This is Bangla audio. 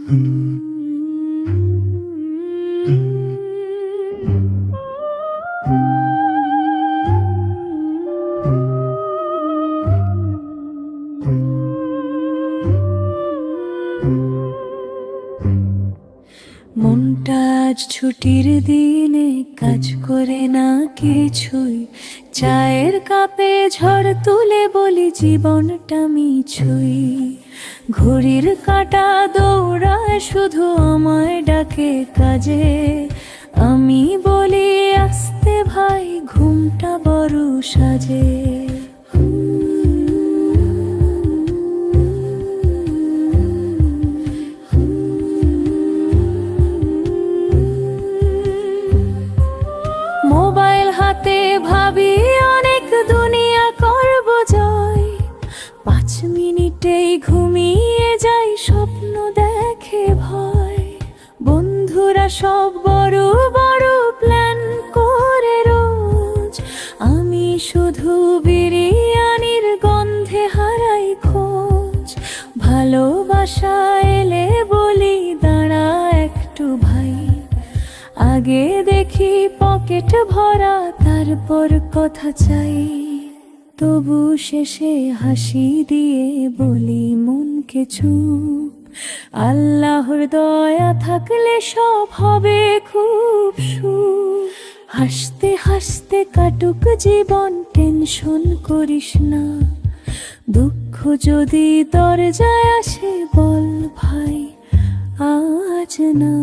মনটা আজ ছুটির দিনে কাজ করে না কিছুই, চায়ের কাপে ঝড় তুলে বলি জীবনটা মিছুই। ঘড়ির কাঁটা দৌড়ায় শুধু আমায় ডাকে কাজে, আমি বলি আস্তে ভাই ঘুমটা বড় সাজে। মোবাইল হাতে ভাবি অনেক দুনিয়া করব জয়, 5 মিনিটেই ঘুমিয়ে যাই স্বপ্ন দেখে ভয়। বন্ধুরা সব বড় বড় প্ল্যান করে রোজ, আমি শুধু বিরিয়ানির গন্ধে হারাই খোঁজ। ভালোবাসা এলে বলি দাঁড়া একটু ভাই, আগে দেখি পকেট ভরা তারপর কথা চাই। তবু শেষে হাসি দিয়ে বলি মনকে চুপ, আল্লাহর দয়া থাকলে সব হবে খুব সুখ। হাসতে হাসতে কাটুক জীবন, টেনশন করিস না, দুঃখ যদি দরজায় আসে বল ভাই আজ না।